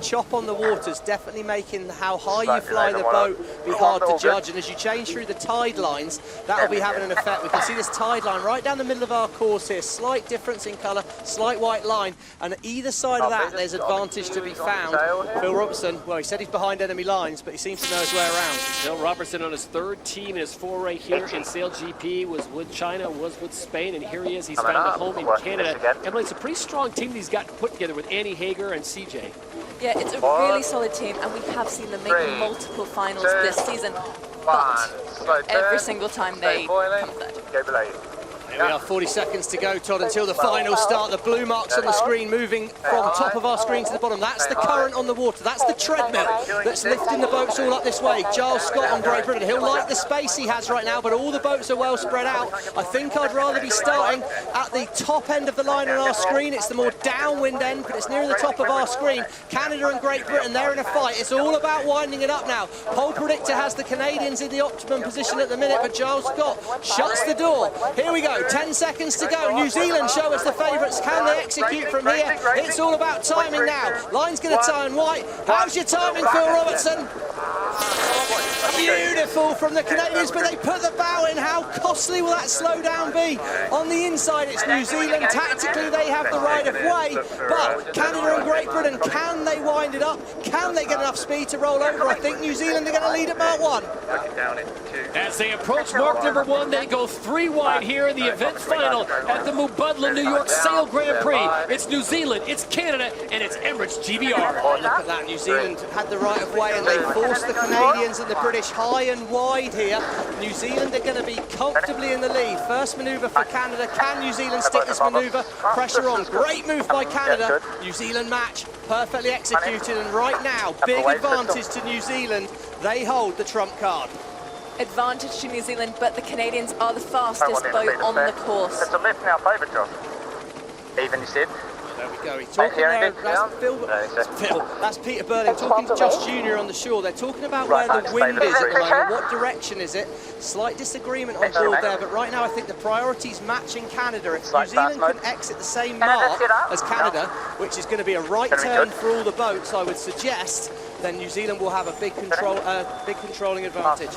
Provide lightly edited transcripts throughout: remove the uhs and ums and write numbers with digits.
chop on the waters, definitely making how high you fly the boat be hard to judge. And as you change through the tide lines, that'll be having an effect. We can see this tide line right down the middle of our course here. Slight difference in colour, slight white line. And either side of that, there's advantage to be found. Phil Robertson, well, he said he's behind enemy lines, but he seems to know his way around. Phil Robertson on his third team in his foray here in SailGP, was with China, was with Spain, and here he is. He's found a home in Canada. Emily, it's a pretty strong team that he's got put together with Annie Hager and CJ. Yeah, it's a really solid team, and we have seen them make multiple finals this season, but every single time they come third. Here we are, 40 seconds to go, Todd, until the finals start. The blue marks on the screen moving from top of our screen to the bottom. That's the current on the water. That's the treadmill that's lifting the boats all up this way. Giles Scott on Great Britain. He'll like the space he has right now, but all the boats are well spread out. I think I'd rather be starting at the top end of the line on our screen. It's the more downwind end, but it's near the top of our screen. Canada and Great Britain, they're in a fight. It's all about winding it up now. Pole Predictor has the Canadians in the optimum position at the minute, but Giles Scott shuts the door. Here we go. 10 seconds to go. New Zealand show us the favourites. Can they execute from here? It's all about timing now. Line's going to turn white. How's your timing, Phil Robertson? Beautiful from the Canadians, but they put the bow in. How costly will that slowdown be? On the inside, it's New Zealand. Tactically, they have the right of way, but Canada and Great Britain, can they wind it up? Can they get enough speed to roll over? I think New Zealand are going to lead at mark 1. As they approach mark number 1, they go 3 wide here in the event final at the Mubadala New York Sail Grand Prix. It's New Zealand, it's Canada, and it's Emirates GBR. Oh, look at that. New Zealand had the right of way, and they forced the Canadians and the British high and wide here. New Zealand are going to be comfortably in the lead. First manoeuvre for Canada. Can New Zealand stick this manoeuvre? Pressure on. Great move by Canada. New Zealand match perfectly executed, and right now, big advantage to New Zealand. They hold the trump card. Advantage to New Zealand, but the Canadians are the fastest boat on the course. It's a lift in our favour, Josh. Even, you said. There we go. He's talking there. That's Phil. That's Peter Burling talking to Josh Jr. on the shore. They're talking about where the wind is at the moment. What direction is it? Slight disagreement on board there, but right now I think the priority's matching Canada. If New Zealand can exit the same mark as Canada, which is going to be a right turn for all the boats, I would suggest, then New Zealand will have a big controlling advantage.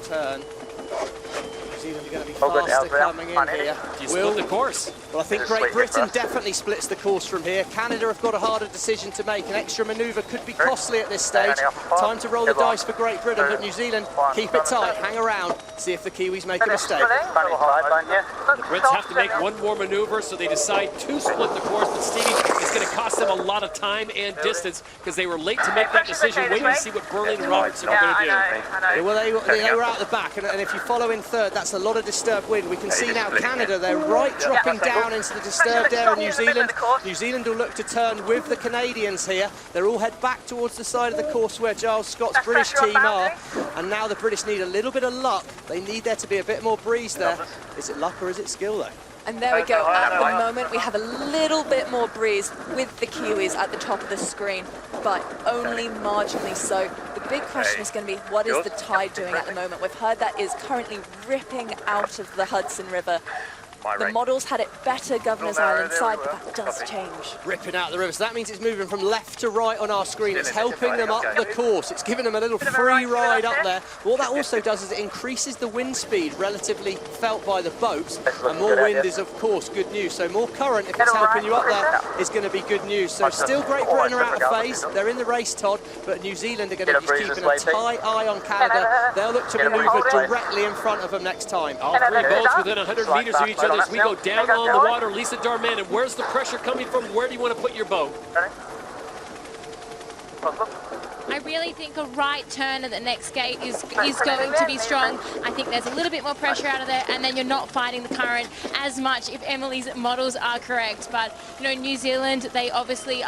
Turn. New Zealand are going to be faster coming in here. You split the course. Well, I think Great Britain definitely splits the course from here. Canada have got a harder decision to make. An extra manoeuvre could be costly at this stage. Time to roll the dice for Great Britain, but New Zealand, keep it tight, hang around, see if the Kiwis make a mistake. The Brits have to make one more manoeuvre, so they decide to split the course, but Stevie, it's going to cost them a lot of time and distance because they were late to make that decision. Wait to see what Burling and Robertson are going to do. Well, they were out the back, and if you follow in third, that's a lot of disturbed wind. We can see now Canada, they're right dropping down into the disturbed air of New Zealand. New Zealand will look to turn with the Canadians here. They'll all head back towards the side of the course where Giles Scott's British team are. And now the British need a little bit of luck. They need there to be a bit more breeze there. Is it luck or is it skill though? And there we go. At the moment, we have a little bit more breeze with the Kiwis at the top of the screen, but only marginally so. The big question is going to be, what is the tide doing at the moment? We've heard that is currently ripping out of the Hudson River. The models had it better Governor's Island side, but that does change. Ripping out the river, so that means it's moving from left to right on our screen. It's helping them up the course. It's giving them a little free ride up there. What that also does is it increases the wind speed relatively felt by the boats, and more wind is, of course, good news. So more current, if it's helping you up there, is going to be good news. So still Great Britain are out of phase. They're in the race, Todd, but New Zealand are going to be keeping a tight eye on Canada. They'll look to manoeuvre directly in front of them next time. All 3 boats within 100 meters of each other as we go down on the water. Lisa Darman, and where's the pressure coming from? Where do you want to put your boat? I really think a right turn at the next gate is going to be strong. I think there's a little bit more pressure out of there, and then you're not fighting the current as much if Emily's models are correct. But you know, New Zealand, they obviously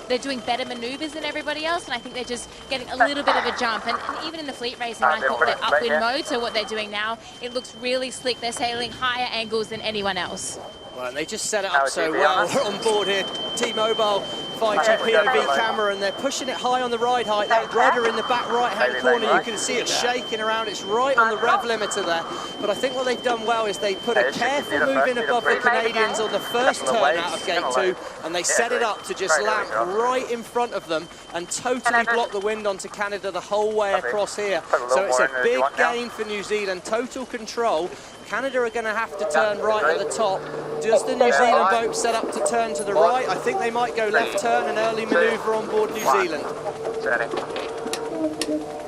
they're doing better maneuvers than everybody else, and I think they're just getting a little bit of a jump. And even in the fleet racing, I thought they're upwind mode, so what they're doing now, it looks really slick. They're sailing higher angles than anyone else. Well, and they just set it up so well. We're on board here. T-Mobile 5G POV camera, and they're pushing it high on the ride height. That rudder in the back right-hand corner, you can see it shaking around. It's right on the rev limiter there. But I think what they've done well is they put a careful move in above the Canadians on the first turn out of gate 2, and they set it up to just land right in front of them and totally block the wind onto Canada the whole way across here. So it's a big gain for New Zealand, total control. Canada are going to have to turn right at the top. Does the New Zealand boat set up to turn to the right? I think they might go left turn, an early manoeuvre on board New Zealand.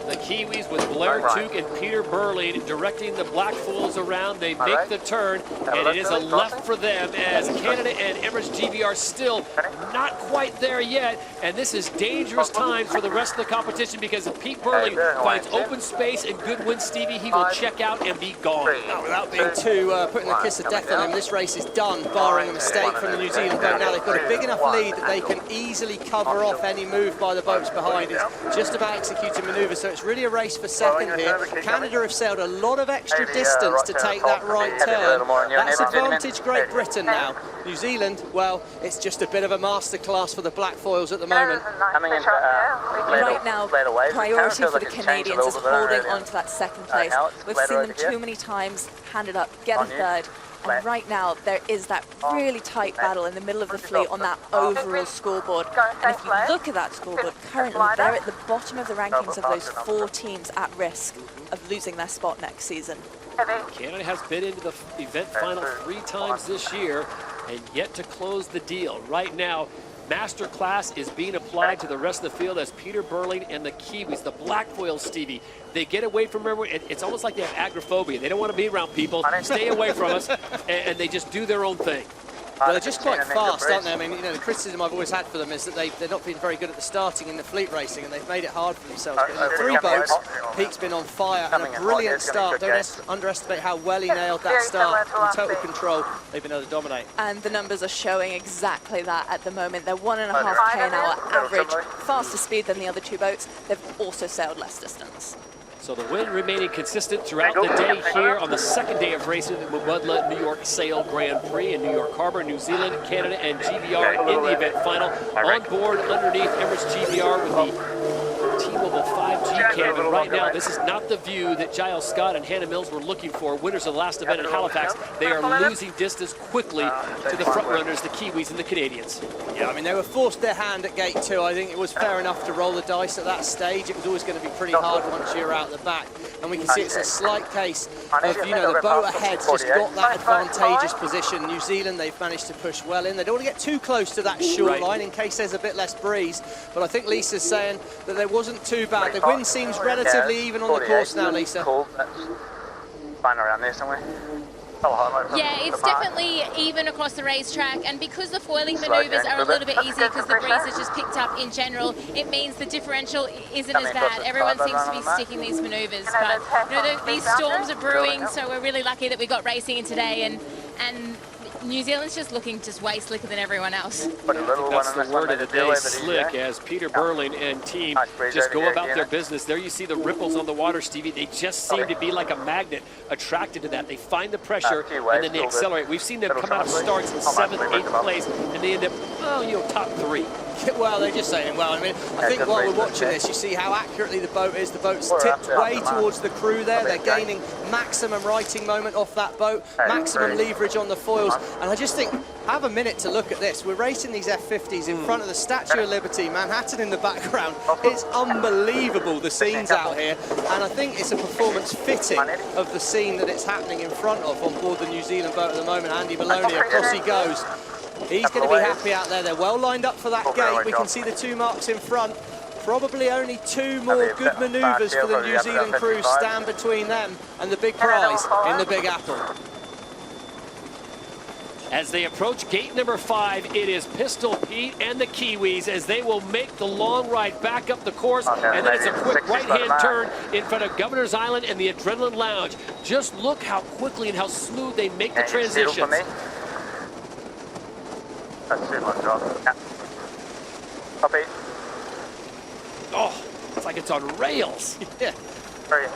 The Kiwis with Blair Tuke and Peter Burling directing the black foils around. They make the turn, and it is a left for them as Canada and Emirates GBR still not quite there yet. And this is dangerous times for the rest of the competition because if Pete Burling finds open space and good wind, Stevie, he will check out and be gone. Now, without being too putting a kiss of death on him, this race is done, barring a mistake from the New Zealand boat. Now they've got a big enough lead that they can easily cover off any move by the boats behind. It's just about executing manoeuvres, so it's really a race for second here. Canada have sailed a lot of extra distance to take that right turn. That's advantage Great Britain now. New Zealand, well, it's just a bit of a masterclass for the black foils at the moment. Right now, priority for the Canadians is holding on to that second place. We've seen them too many times hand it up, get a third. And right now, there is that really tight battle in the middle of the fleet on that overall scoreboard. And if you look at that scoreboard, currently they're at the bottom of the rankings of those 4 teams at risk of losing their spot next season. Canada has been into the event final 3 times this year and yet to close the deal. Right now, Masterclass is being applied to the rest of the field as Peter Burling and the Kiwis, the black foils, Stevie. They get away from everyone. It's almost like they have agoraphobia. They don't want to be around people. Stay away from us, and they just do their own thing. Well, they're just quite fast, aren't they? I mean, you know, the criticism I've always had for them is that they're not been very good at the starting in the fleet racing, and they've made it hard for themselves. But in the 3 boats, Pete's been on fire and a brilliant start. Don't underestimate how well he nailed that start. In total control, they've been able to dominate. And the numbers are showing exactly that at the moment. They're 1.5 k an hour average, faster speed than the other 2 boats. They've also sailed less distance. So the wind remaining consistent throughout the day here on the second day of racing at Mubadala New York Sail Grand Prix in New York Harbor, New Zealand, Canada, and GBR in the event final. On board underneath Emirates GBR with the T-Mobile 5G cam. And right now, this is not the view that Giles Scott and Hannah Mills were looking for. Winners of the last event in Halifax. They are losing distance quickly to the front runners, the Kiwis and the Canadians. Yeah, I mean, they were forced their hand at gate 2. I think it was fair enough to roll the dice at that stage. It was always going to be pretty hard once you're out the back. And we can see it's a slight case of, you know, the boat ahead's just got that advantageous position. New Zealand, they've managed to push well in. They don't want to get too close to that short line in case there's a bit less breeze. But I think Lisa's saying that there wasn't too bad. The wind seems relatively even on the course now, Lisa. Fine around there somewhere. Yeah, it's definitely even across the racetrack, and because the foiling manoeuvres are a little bit easier because the breeze has just picked up in general, it means the differential isn't as bad. Everyone seems to be sticking these manoeuvres, but you know, these storms are brewing, so we're really lucky that we got racing in today, and New Zealand's just looking just way slicker than everyone else. That's the word of the day, slick, as Peter Burling and team just go about their business. There you see the ripples on the water, Stevie. They just seem to be like a magnet attracted to that. They find the pressure and then they accelerate. We've seen them come out of starts in 7th, 8th place, and they end up, oh, you know, top 3. Well, they're just saying, well, I mean, I think while we're watching this, you see how accurately the boat is. The boat's tipped way towards the crew there. They're gaining maximum righting moment off that boat, maximum leverage on the foils. And I just think, have a minute to look at this. We're racing these F50s in front of the Statue of Liberty, Manhattan in the background. It's unbelievable, the scenes out here. And I think it's a performance fitting of the scene that it's happening in front of on board the New Zealand boat at the moment. Andy Maloney, across he goes. He's going to be happy out there. They're well lined up for that gate. We can see the 2 marks in front. Probably only 2 more good manoeuvres for the New Zealand crew stand between them and the big prize in the Big Apple. As they approach gate number 5, it is Pistol Pete and the Kiwis as they will make the long ride back up the course, and then it's a quick right-hand turn in front of Governor's Island and the Adrenaline Lounge. Just look how quickly and how smooth they make the transitions. That's too much drop. Yeah. Copy. Oh, it's like it's on rails. Yeah. 3, 2,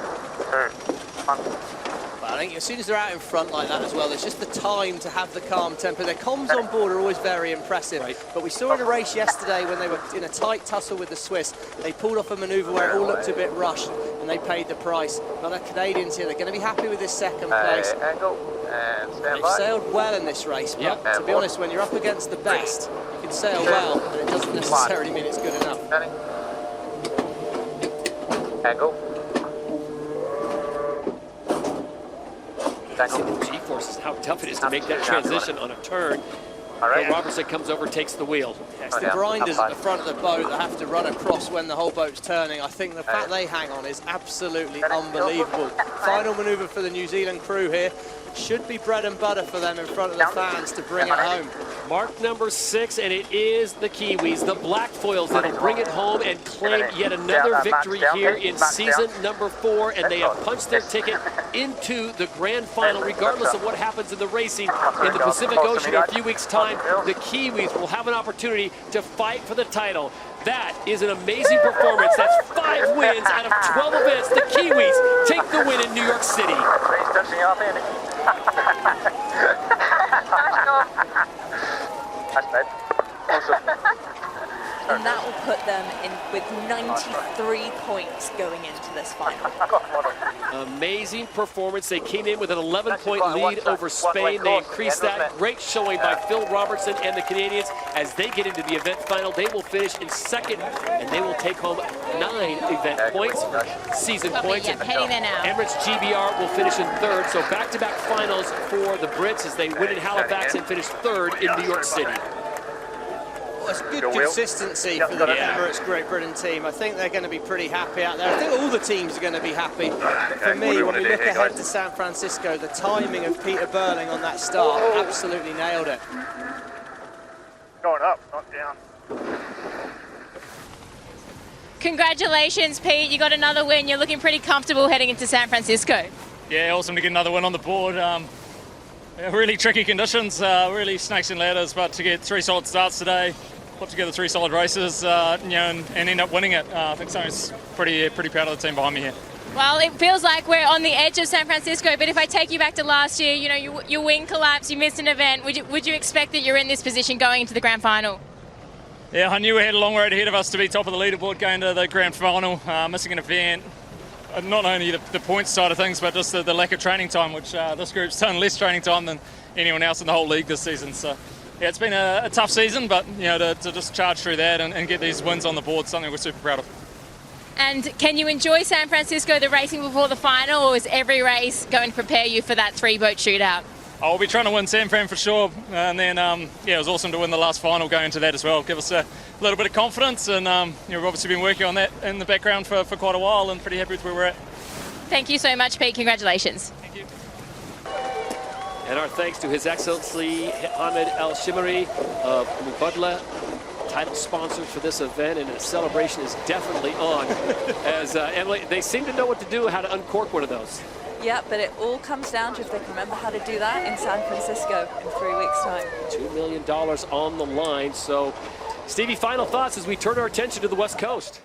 1. I think as soon as they're out in front like that as well, it's just the time to have the calm temper. Their comms on board are always very impressive. Right. But we saw in a race yesterday when they were in a tight tussle with the Swiss, they pulled off a manoeuvre where it all looked a bit rushed, and they paid the price. Now the Canadians here, they're going to be happy with this second place. Angle and stand They've by. sailed well in this race, but Yep. to be honest, when you're up against the best, you can sail well, but it doesn't necessarily mean it's good enough. Standing. Angle. Angle. G-forces, how tough it is to make that transition on a turn. All right. And Robertson comes over, takes the wheel. It's the grinders at the front of the boat that have to run across when the whole boat's turning. I think the fact they hang on is absolutely unbelievable. Final manoeuvre for the New Zealand crew here. Should be bread and butter for them in front of the fans to bring it home. Mark number 6, and it is the Kiwis, the black foils, that'll bring it home and claim yet another victory here in season number 4, and they have punched their ticket into the grand final, regardless of what happens in the racing in the Pacific Ocean in a few weeks' time. The Kiwis will have an opportunity to fight for the title. That is an amazing performance. That's 5 wins out of 12 events. The Kiwis take the win in New York City. Please touching off, Andy. That's bad. Awesome. And that will put them in with 93 points going into this final. Amazing performance. They came in with an 11-point lead over Spain. They increased that. Great showing by Phil Robertson and the Canadians. As they get into the event final, they will finish in second, and they will take home 9 event points, season points. Yep, heading there now. Emirates GBR will finish in third. So back-to-back finals for the Brits as they win in Halifax and finish third in New York City. Well, it's good consistency for the Emirates Great Britain team. I think they're going to be pretty happy out there. I think all the teams are going to be happy. But for me, when we look ahead to San Francisco, the timing of Peter Burling on that start absolutely nailed it. Going up, not down. Congratulations, Pete. You got another win. You're looking pretty comfortable heading into San Francisco. Yeah, awesome to get another win on the board. Really tricky conditions, really snakes and ladders, but to get 3 solid starts today, put together 3 solid races, and end up winning it. I think someone's pretty proud of the team behind me here. Well, it feels like we're on the edge of San Francisco, but if I take you back to last year, you know, your wing collapsed, you missed an event. Would you expect that you're in this position going into the grand final? Yeah, I knew we had a long road ahead of us to be top of the leaderboard going to the grand final, missing an event. Not only the points side of things, but just the lack of training time, which this group's done less training time than anyone else in the whole league this season. So, yeah, it's been a tough season, but you know, to just charge through that and get these wins on the board, something we're super proud of. And can you enjoy San Francisco, the racing before the final, or is every race going to prepare you for that 3-boat shootout? I'll be trying to win San Fran for sure, and then yeah, it was awesome to win the last final going into that as well. Give us a little bit of confidence, and you know, we've obviously been working on that in the background for quite a while, and pretty happy with where we're at. Thank you so much, Pete. Congratulations. Thank you. And our thanks to His Excellency Ahmed Al Shimari of Mubadala, title sponsor for this event, and the celebration is definitely on. As Emily, they seem to know what to do, how to uncork one of those. Yeah, but it all comes down to if they can remember how to do that in San Francisco in 3 weeks' time. $2 million on the line. So, Stevie, final thoughts as we turn our attention to the West Coast.